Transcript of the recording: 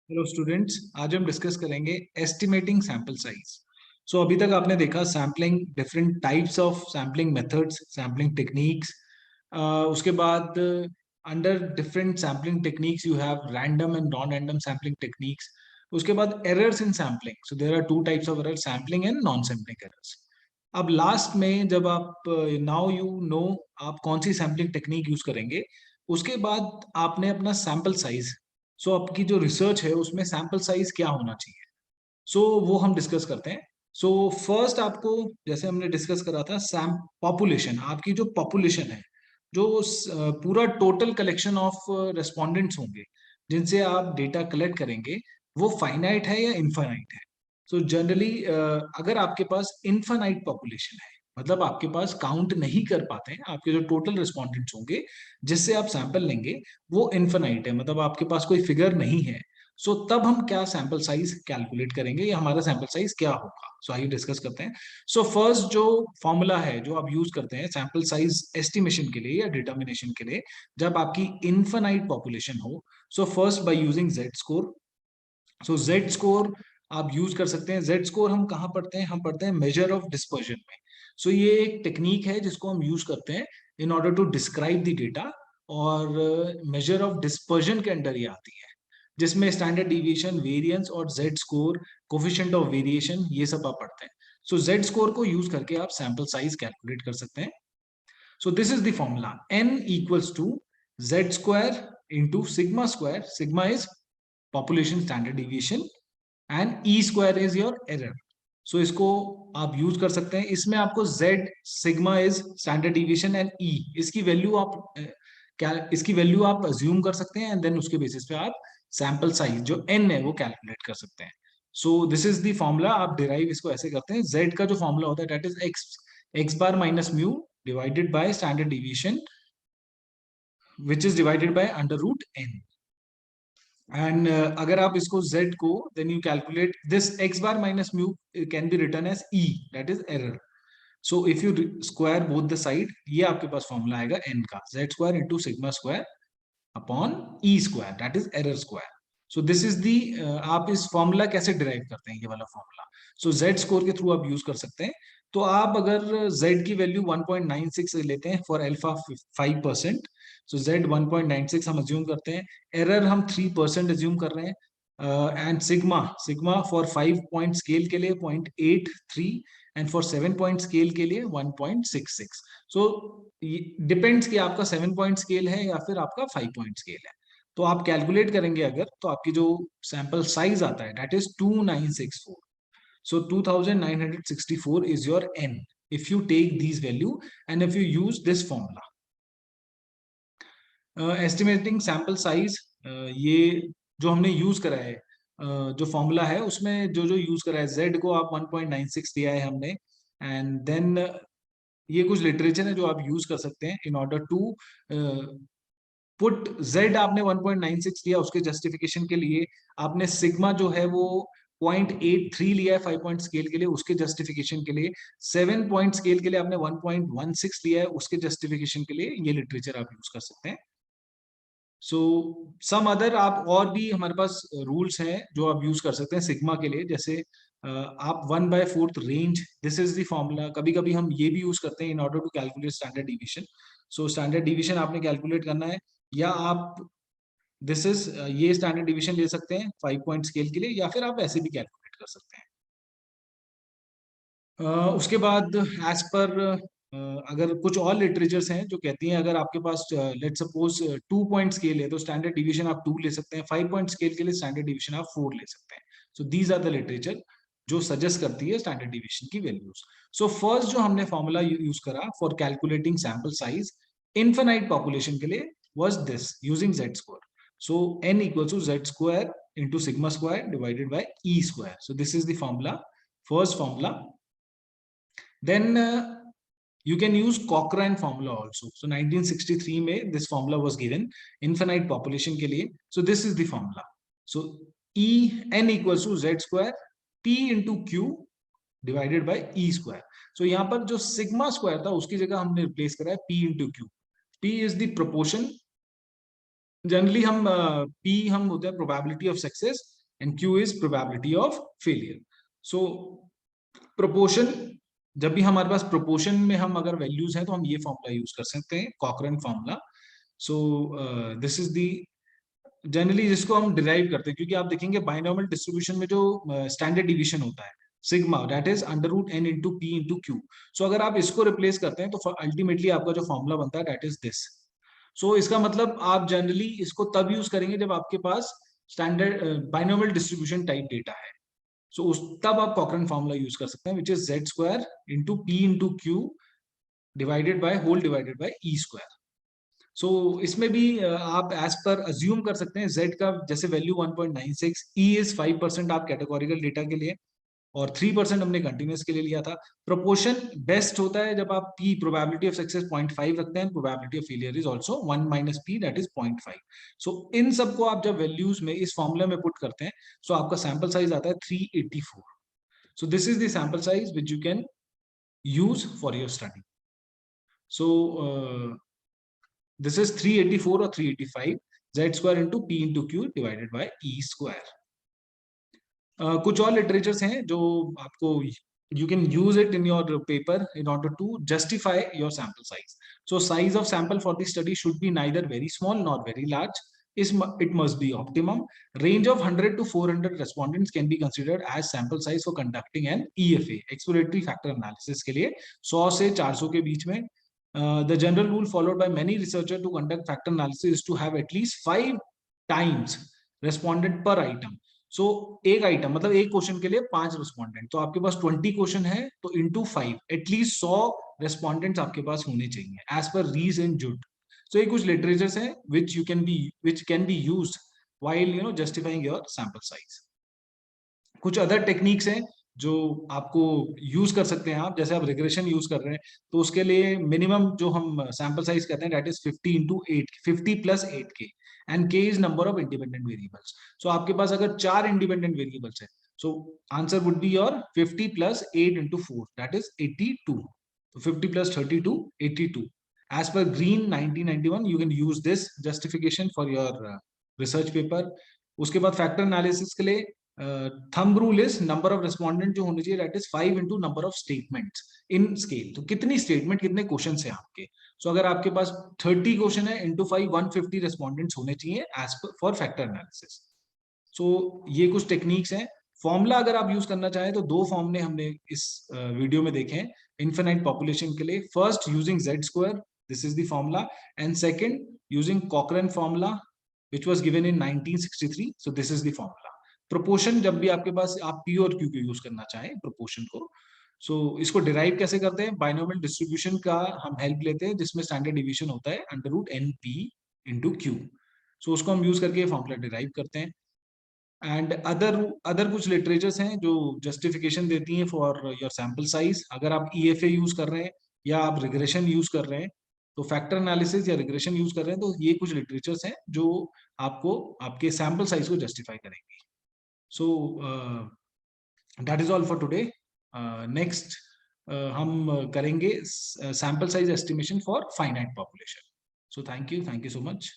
Hello students, आज हम discuss करेंगे एस्टिमेटिंग सैंपल साइज। सो अभी तक आपने देखा sampling, different types of sampling methods, sampling techniques. उसके बाद under different sampling techniques you have random and non random sampling techniques. उसके बाद errors in sampling, so there are two types of error, sampling and non sampling errors. अब last में जब आप now you know आप कौन सी sampling technique use करेंगे, उसके बाद आपने अपना सैंपल साइज, सो आपकी जो रिसर्च है उसमें सैंपल साइज क्या होना चाहिए, सो वो हम डिस्कस करते हैं। सो फर्स्ट आपको, जैसे हमने डिस्कस करा था, सैम पॉपुलेशन, आपकी जो पॉपुलेशन है, जो पूरा टोटल कलेक्शन ऑफ रेस्पोंडेंट्स होंगे जिनसे आप डेटा कलेक्ट करेंगे, वो फाइनाइट है या इनफाइनाइट है। सो जनरली अगर आपके पास इनफाइनाइट पॉपुलेशन है, मतलब आपके पास काउंट नहीं कर पाते हैं, आपके जो टोटल रेस्पोंडेंट्स होंगे जिससे आप सैंपल लेंगे वो इनफाइनाइट है, मतलब आपके पास कोई फिगर नहीं है। सो तब हम क्या सैंपल साइज कैलकुलेट करेंगे या हमारा सैंपल साइज क्या होगा, सो आइए डिस्कस करते हैं। सो फर्स्ट जो फॉर्मूला है जो आप यूज करते हैं सैंपल साइज एस्टिमेशन के लिए या डिटर्मिनेशन के लिए, जब आपकी इनफाइनाइट पॉपुलेशन हो, so first by using Z score. So z score आप यूज कर सकते हैं। जेड स्कोर हम कहाँ पढ़ते हैं? हम पढ़ते हैं मेजर ऑफ डिस्पर्जन में। सो ये एक टेक्निक है जिसको हम यूज करते हैं in order to describe the data, और मेजर ऑफ डिस्पर्जन के अंडर ये आती है, जिसमें स्टैंडर्ड डिविएशन, वेरिएंस और z score, coefficient of variation, ये सब आप पढ़ते हैं। सो जेड स्कोर को यूज करके आप सैंपल साइज कैलकुलेट कर सकते हैं। So this is the formula, n equals to z square into sigma square. Sigma is population standard deviation and e square is your error. So इसको आप use कर सकते हैं। इसमें आपको z, sigma is standard deviation and e, इसकी value आप क्या, इसकी वैल्यू आप अज्यूम कर सकते हैं एंड देन उसके बेसिस पे आप सैंपल साइज जो n है वो कैलकुलेट कर सकते हैं। So this is the formula. आप डिराइव इसको ऐसे करते हैं, z का जो फॉर्मूला होता है that is x bar minus mu divided by standard deviation which is divided by under root n। And अगर आप इसको z को, then you calculate this x bar minus mu can be return as e, that is error. So if you square both the side, ये आपके पास formula आएगा n का, z square into sigma square upon e square, that is error square. So this is the, आप इस formula कैसे derive करते हैं, ये वाला फॉर्मूला। सो z स्कोर के थ्रू आप यूज कर सकते हैं। तो आप अगर z की वैल्यू 1.96 लेते हैं फॉर अल्फा 5%, सो z 1.96 हम अज्यूम करते हैं, एरर हम 3% अज्यूम कर रहे हैं, and sigma, sigma for 5 point scale के लिए 0.83 एंड फॉर 7 पॉइंट स्केल के लिए 1.66। सो डिपेंड्स कि आपका 7 पॉइंट स्केल है या फिर आपका 5 पॉइंट स्केल है। तो आप कैलकुलेट करेंगे अगर, तो आपकी जो सैंपल साइज आता है that is 2964। So 2964 is your n if you take these value and if you use this formula. Estimating sample size, ये जो हमने यूज करा है, जो फॉर्मूला है उसमें जो जो यूज करा है, z को आप 1.96 दिया है हमने, एंड देन ये कुछ लिटरेचर है जो आप यूज कर सकते हैं in order to put z। आपने 1.96 दिया, उसके जस्टिफिकेशन के लिए आपने सिग्मा जो है वो 0.83 लिया है 5 पॉइंट स्केल के लिए, उसके जस्टिफिकेशन के लिए 7 पॉइंट स्केल के लिए आपने 1.16 लिया है, उसके जस्टिफिकेशन के लिए ये लिटरेचर आप यूज कर सकते हैं। सो सम अदर, आप और भी हमारे पास रूल्स हैं जो आप यूज कर सकते हैं सिग्मा के लिए, जैसे आप 1/4 range, this is the formula. कभी कभी हम ये भी यूज करते हैं in order to calculate standard division. So standard division आपने कैलकुलेट करना है, या आप दिस इज, ये स्टैंडर्ड डिवीजन ले सकते हैं 5 पॉइंट स्केल के लिए, या फिर आप ऐसे भी कैलकुलेट कर सकते हैं। उसके बाद एज पर, अगर कुछ और लिटरेचर्स हैं जो कहती हैं अगर आपके पास लेट सपोज 2 पॉइंट स्केल है तो स्टैंडर्ड डिवीजन आप 2 ले सकते हैं, 5 पॉइंट स्केल के लिए स्टैंडर्ड डिवीजन आप 4 ले सकते हैं। So these are the literature जो सजेस्ट करती है स्टैंडर्ड डिवीजन की वैल्यूज। सो फर्स्ट जो हमने फॉर्मूला यूज करा for calculating sample size infinite population के लिए was this, using Z square. So n equals to z square into sigma square divided by E square. So this is the formula, first formula. Then you can use Cochrane formula also. So 1963 में this formula was given infinite population के लिए. So this is the formula. So n equals to z square p into q divided by e square. So यहाँ पर जो sigma square था उसकी जगह हमने replace करा है p into q. p is the proportion. Generally हम p हम होता है probability of success, and Q is probability of failure. So proportion, जब भी हमारे पास proportion में हम अगर values हैं तो हम ये formula use कर सकते हैं, Cochran formula. So this is the generally जिसको हम डिराइव करते हैं, क्योंकि आप देखेंगे बाइनॉमियल डिस्ट्रीब्यूशन में जो स्टैंडर्ड डिवीजन होता है sigma, that is under root n into p into q. So अगर आप इसको रिप्लेस करते हैं तो अल्टीमेटली आपका जो फॉर्मूला बनता है दैट इज दिस. सो इसका मतलब आप जनरली इसको तब यूज करेंगे जब आपके पास standard binomial distribution type data है. सो उस तब आप कॉकरन फॉर्मूला यूज कर सकते हैं, which is Z square into p into q divided by whole divided by E square. So इसमें भी आप एज पर अज्यूम कर सकते हैं z का जैसे वैल्यू 1.96, e इज 5% आप कैटेगोरिकल डेटा के लिए और 3% हमने कंटिन्यूस के लिए लिया था. प्रोपोर्शन बेस्ट होता है जब आप p प्रोबेबिलिटी ऑफ सक्सेस 0.5 रखते हैं, probability of failure is also 1 minus p that is 0.5. सो इन सबको आप जब वैल्यूज में इस फॉर्मूले में पुट करते हैं सो आपका सैंपल साइज आता है 384. सो this is the sample size which you can use for your study. So this is 384 or 385 z square into p into q divided by e square. कुछ और लिटरेचर्स हैं जो आपको you can use it in your paper in order to justify your sample size. So size of sample for the study should be neither very small nor very large. It must be optimum. Range of 100 to 400 respondents can be considered as sample size for conducting an EFA, exploratory factor analysis के लिए 100 से 400 के बीच में. The general rule followed by many researchers to conduct factor analysis is to have at least 5 times respondent per item. So एक item मतलब एक question के लिए 5 रेस्पोंडेंट, तो आपके पास 20 क्वेश्चन है तो इंटू 5 एटलीस्ट 100 रेस्पोंडेंट्स आपके पास होने चाहिए एज पर रीज एंड जुड. सो ये कुछ लिटरेचर्स हैं which can be used while justifying your sample size. कुछ अदर टेक्निक्स हैं जो आपको यूज कर सकते हैं आप, जैसे आप रिग्रेशन यूज कर रहे हैं तो उसके लिए मिनिमम जो हम सैंपल साइज कहते हैं that is 50 into 8, 50 plus 8k and k is number of independent variables. So आपके पास अगर 4 इंडिपेंडेंट वेरिएबल्स है so answer would be your 50 plus 8 into 4 that is 82. So 50 plus 32 82. As per Green 1991 you can use this justification for your research paper. उसके बाद factor analysis के लिए thumb rule is number of respondent जो होने चाहिए that is 5 into number of statements in scale. तो कितनी statement कितने क्वेश्चन है आपके. सो अगर आपके पास 30 क्वेश्चन है इंटू 5 150 रेस्पोंडेंट्स होने चाहिए एज फॉर फैक्टर एनालिसिस. सो ये कुछ टेक्निक्स हैं. फॉर्मूला अगर आप यूज करना चाहें तो 2 फॉर्मूले हमने इस वीडियो में देखे हैं इनफिनाइट पॉपुलेशन के लिए. First using Z square, this is the formula, and second using Cochran formula which was given in 1963. So this is the formula. Proportion जब भी आपके पास आप पी और क्यू को यूज करना चाहें प्रोपोर्शन को, सो इसको डिराइव कैसे करते हैं, बाइनोमियल डिस्ट्रीब्यूशन का हम हेल्प लेते हैं जिसमें स्टैंडर्ड डिवीजन होता है under root n p into q. So उसको हम यूज करके फॉर्मूला डिराइव करते हैं. एंड अदर कुछ लिटरेचर्स हैं जो जस्टिफिकेशन देती हैं फॉर योर सैंपल साइज. अगर आप ईएफए यूज कर रहे हैं या आप रिग्रेशन यूज कर रहे हैं तो फैक्टर एनालिसिस या रिग्रेशन यूज कर रहे हैं तो ये कुछ लिटरेचर्स हैं जो आपको आपके सैंपल साइज को जस्टिफाई करेंगे. So that is all for today. Next हम करेंगे sample size estimation for finite population. So thank you so much.